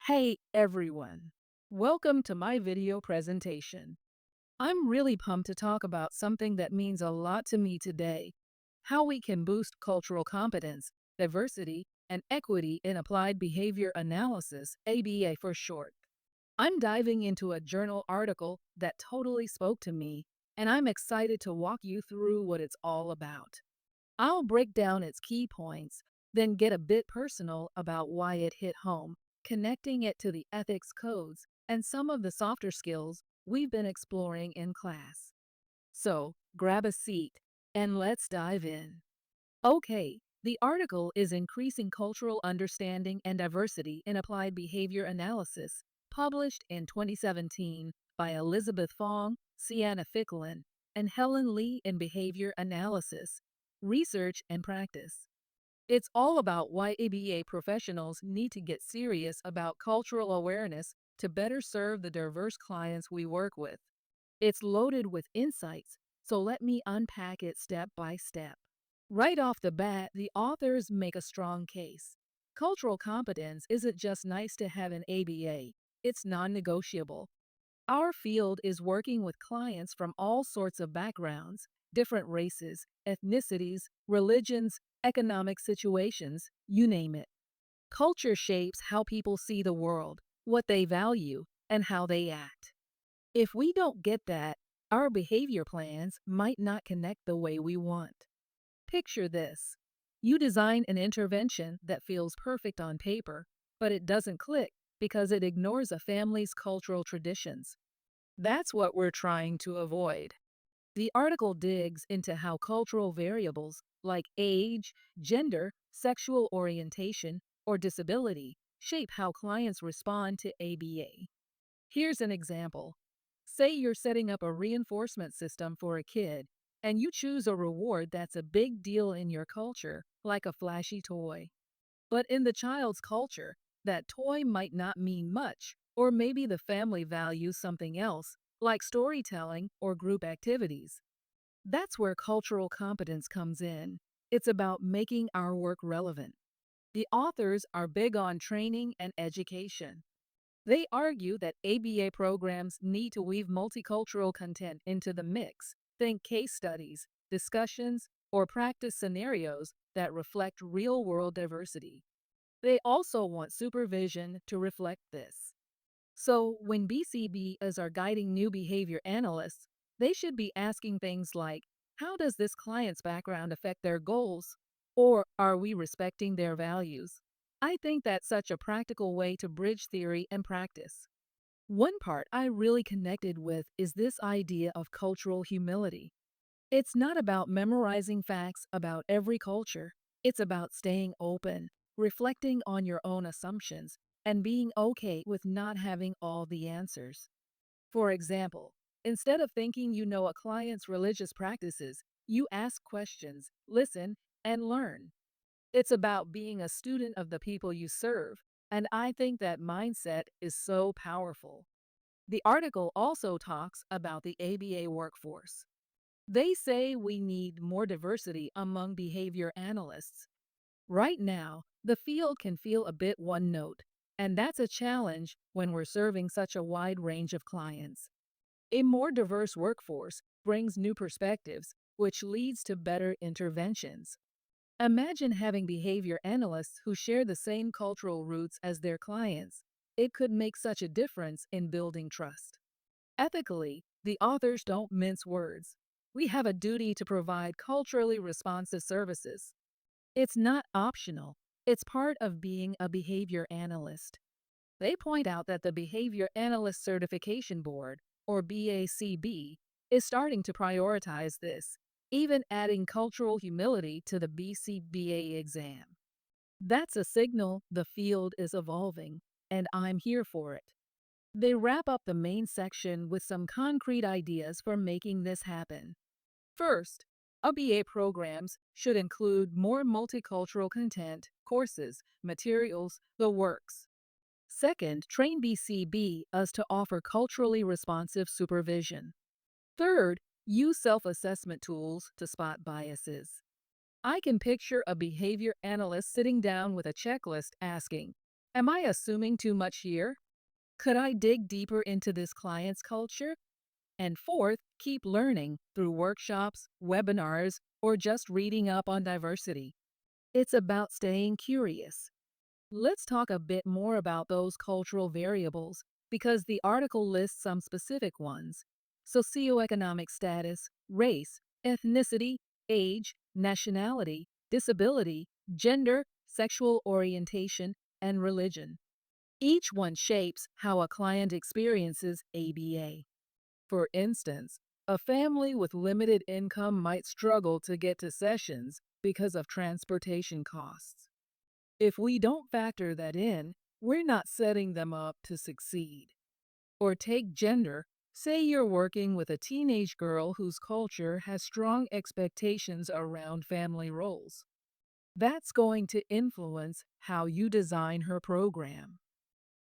Hey everyone, welcome to my video presentation. I'm really pumped to talk about something that means a lot to me today: how we can boost cultural competence, diversity, and equity in applied behavior analysis, ABA for short. I'm diving into a journal article that totally spoke to me, and I'm excited to walk you through what it's all about. I'll break down its key points, then get a bit personal about why it hit home, connecting it to the ethics codes and some of the softer skills we've been exploring in class. So, grab a seat and let's dive in. Okay, the article is Increasing Cultural Understanding and Diversity in Applied Behavior Analysis, published in 2017 by Elizabeth Fong, Sienna Ficklin, and Helen Lee in Behavior Analysis, Research and Practice. It's all about why ABA professionals need to get serious about cultural awareness to better serve the diverse clients we work with. It's loaded with insights, so let me unpack it step by step. Right off the bat, the authors make a strong case. Cultural competence isn't just nice to have in ABA, it's non negotiable. Our field is working with clients from all sorts of backgrounds, different races, ethnicities, religions, economic situations, you name it. Culture shapes how people see the world, what they value, and how they act. If we don't get that, our behavior plans might not connect the way we want. Picture this: you design an intervention that feels perfect on paper, but it doesn't click because it ignores a family's cultural traditions. That's what we're trying to avoid. The article digs into how cultural variables like age, gender, sexual orientation, or disability shape how clients respond to ABA. Here's an example. Say you're setting up a reinforcement system for a kid, and you choose a reward that's a big deal in your culture, like a flashy toy. But in the child's culture, that toy might not mean much, or maybe the family values something else, like storytelling or group activities. That's where cultural competence comes in. It's about making our work relevant. The authors are big on training and education. They argue that ABA programs need to weave multicultural content into the mix. Think case studies, discussions, or practice scenarios that reflect real world diversity. They also want supervision to reflect this. So, when BCBAs are guiding new behavior analysts, they should be asking things like, how does this client's background affect their goals? Or are we respecting their values? I think that's such a practical way to bridge theory and practice. One part I really connected with is this idea of cultural humility. It's not about memorizing facts about every culture. It's about staying open, reflecting on your own assumptions, and being okay with not having all the answers. For example, instead of thinking you know a client's religious practices, you ask questions, listen, and learn. It's about being a student of the people you serve, and I think that mindset is so powerful. The article also talks about the ABA workforce. They say we need more diversity among behavior analysts. Right now, the field can feel a bit one note, and that's a challenge when we're serving such a wide range of clients. A more diverse workforce brings new perspectives, which leads to better interventions. Imagine having behavior analysts who share the same cultural roots as their clients. It could make such a difference in building trust. Ethically, the authors don't mince words. We have a duty to provide culturally responsive services. It's not optional, it's part of being a behavior analyst. They point out that the Behavior Analyst Certification Board, or BACB, is starting to prioritize this, even adding cultural humility to the BCBA exam. That's a signal the field is evolving, and I'm here for it. They wrap up the main section with some concrete ideas for making this happen. First, ABA programs should include more multicultural content, courses, materials, the works. Second, train BCB as to offer culturally responsive supervision. Third, use self-assessment tools to spot biases. I can picture a behavior analyst sitting down with a checklist asking, Am I assuming too much here? Could I dig deeper into this client's culture? And fourth, keep learning through workshops, webinars, or just reading up on diversity. It's about staying curious. Let's talk a bit more about those cultural variables because the article lists some specific ones: socioeconomic status, race, ethnicity, age, nationality, disability, gender, sexual orientation, and religion. Each one shapes how a client experiences ABA. For instance, a family with limited income might struggle to get to sessions because of transportation costs. If we don't factor that in, we're not setting them up to succeed. Or take gender. Say you're working with a teenage girl whose culture has strong expectations around family roles. That's going to influence how you design her program.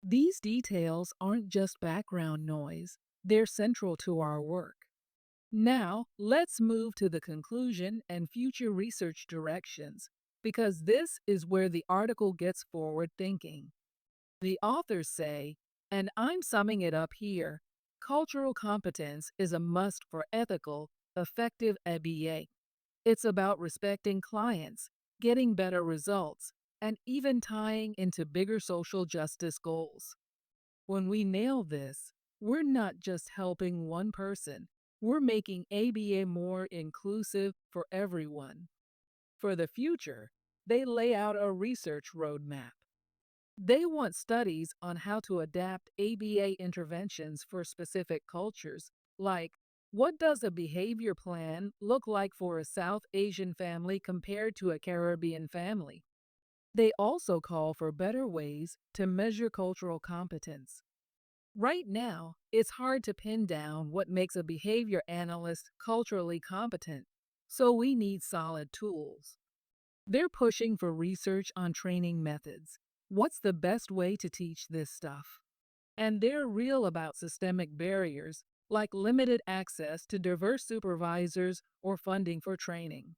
These details aren't just background noise, they're central to our work. Now, let's move to the conclusion and future research directions, because this is where the article gets forward thinking. The authors say, and I'm summing it up here: cultural competence is a must for ethical, effective ABA. It's about respecting clients, getting better results, and even tying into bigger social justice goals. When we nail this, we're not just helping one person, we're making ABA more inclusive for everyone. For the future, they lay out a research roadmap. They want studies on how to adapt ABA interventions for specific cultures, like what does a behavior plan look like for a South Asian family compared to a Caribbean family? They also call for better ways to measure cultural competence. Right now, it's hard to pin down what makes a behavior analyst culturally competent, so we need solid tools. They're pushing for research on training methods. What's the best way to teach this stuff? And they're real about systemic barriers, like limited access to diverse supervisors or funding for training.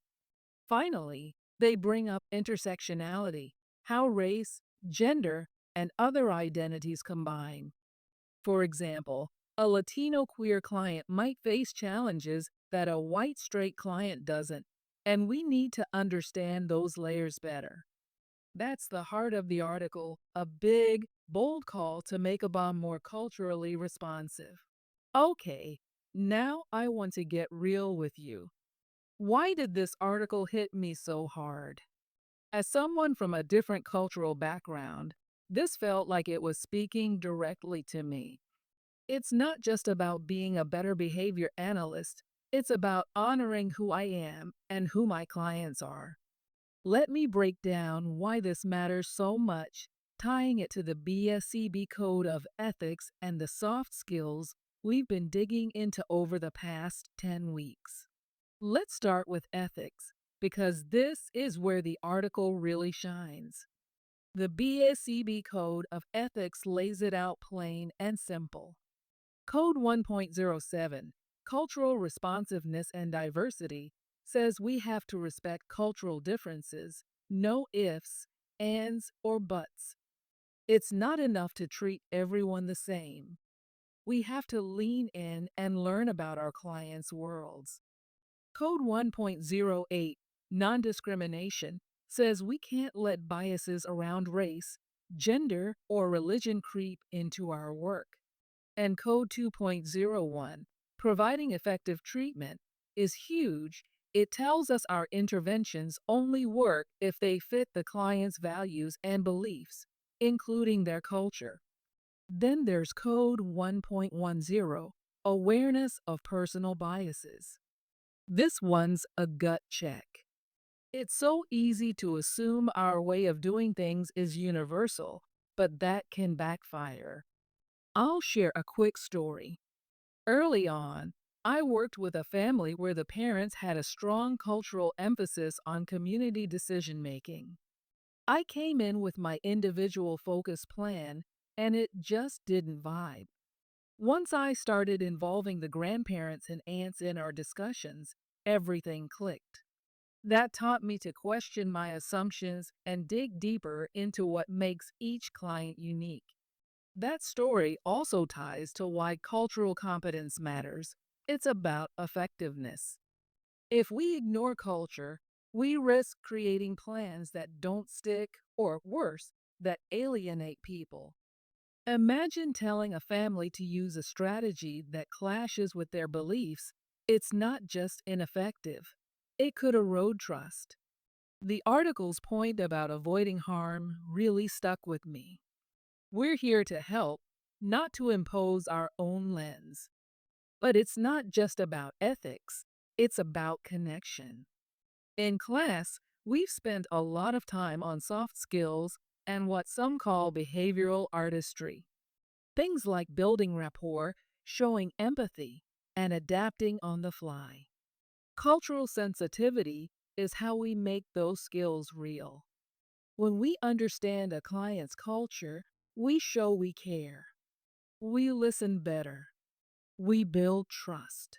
Finally, they bring up intersectionality, how race, gender, and other identities combine. For example, a Latino queer client might face challenges that a white straight client doesn't, and we need to understand those layers better. That's the heart of the article, a big, bold call to make a bomb more culturally responsive. Okay, now I want to get real with you. Why did this article hit me so hard? As someone from a different cultural background, this felt like it was speaking directly to me. It's not just about being a better behavior analyst, it's about honoring who I am and who my clients are. Let me break down why this matters so much, tying it to the BCBA Code of Ethics and the soft skills we've been digging into over the past 10 weeks. Let's start with ethics, because this is where the article really shines. The BCBA Code of Ethics lays it out plain and simple. Code 1.07, Cultural Responsiveness and Diversity, says we have to respect cultural differences, no ifs, ands, or buts. It's not enough to treat everyone the same. We have to lean in and learn about our clients' worlds. Code 1.08, Non-Discrimination, says we can't let biases around race, gender, or religion creep into our work. And Code 2.01, Providing Effective Treatment, is huge. It tells us our interventions only work if they fit the client's values and beliefs, including their culture. Then there's Code 1.10, Awareness of Personal Biases. This one's a gut check. It's so easy to assume our way of doing things is universal, but that can backfire. I'll share a quick story. Early on, I worked with a family where the parents had a strong cultural emphasis on community decision making. I came in with my individual focus plan, and it just didn't vibe. Once I started involving the grandparents and aunts in our discussions, everything clicked. That taught me to question my assumptions and dig deeper into what makes each client unique. That story also ties to why cultural competence matters. It's about effectiveness. If we ignore culture, we risk creating plans that don't stick or worse, that alienate people. Imagine telling a family to use a strategy that clashes with their beliefs. It's not just ineffective, it could erode trust. The article's point about avoiding harm really stuck with me. We're here to help, not to impose our own lens. But it's not just about ethics, it's about connection. In class, we've spent a lot of time on soft skills and what some call behavioral artistry. Things like building rapport, showing empathy, and adapting on the fly. Cultural sensitivity is how we make those skills real. When we understand a client's culture, we show we care. We listen better. We build trust.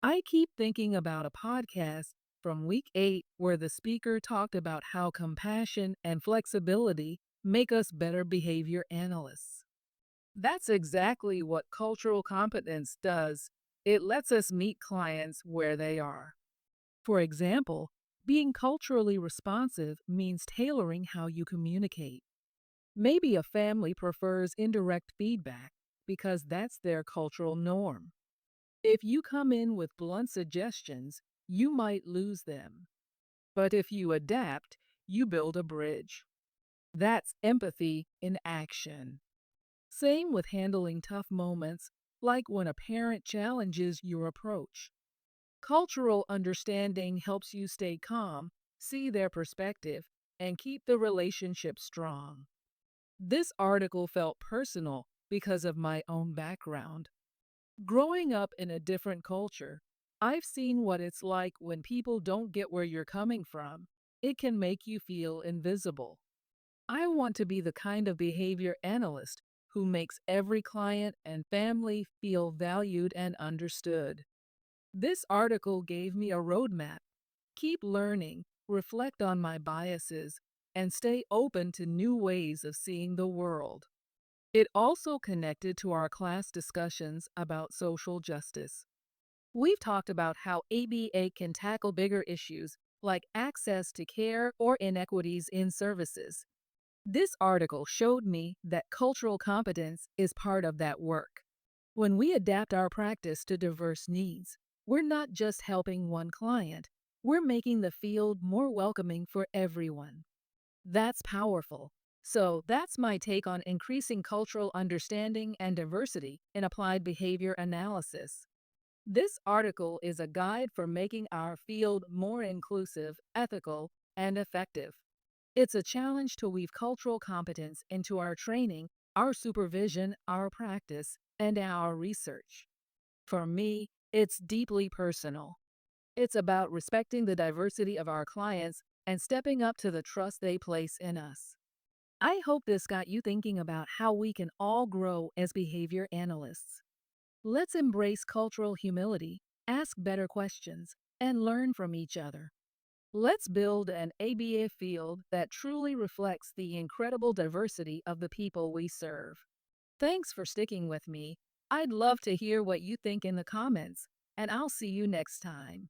I keep thinking about a podcast from week 8 where the speaker talked about how compassion and flexibility make us better behavior analysts. That's exactly what cultural competence does. It lets us meet clients where they are. For example, being culturally responsive means tailoring how you communicate. Maybe a family prefers indirect feedback because that's their cultural norm. If you come in with blunt suggestions, you might lose them. But if you adapt, you build a bridge. That's empathy in action. Same with handling tough moments, like when a parent challenges your approach. Cultural understanding helps you stay calm, see their perspective, and keep the relationship strong. This article felt personal because of my own background. Growing up in a different culture, I've seen what it's like when people don't get where you're coming from. It can make you feel invisible. I want to be the kind of behavior analyst who makes every client and family feel valued and understood. This article gave me a roadmap. Keep learning, reflect on my biases, and stay open to new ways of seeing the world. It also connected to our class discussions about social justice. We've talked about how ABA can tackle bigger issues like access to care or inequities in services. This article showed me that cultural competence is part of that work. When we adapt our practice to diverse needs, we're not just helping one client, we're making the field more welcoming for everyone. That's powerful. So, that's my take on increasing cultural understanding and diversity in applied behavior analysis. This article is a guide for making our field more inclusive, ethical, and effective. It's a challenge to weave cultural competence into our training, our supervision, our practice, and our research. For me, it's deeply personal. It's about respecting the diversity of our clients and stepping up to the trust they place in us. I hope this got you thinking about how we can all grow as behavior analysts. Let's embrace cultural humility, ask better questions, and learn from each other. Let's build an ABA field that truly reflects the incredible diversity of the people we serve. Thanks for sticking with me. I'd love to hear what you think in the comments, and I'll see you next time.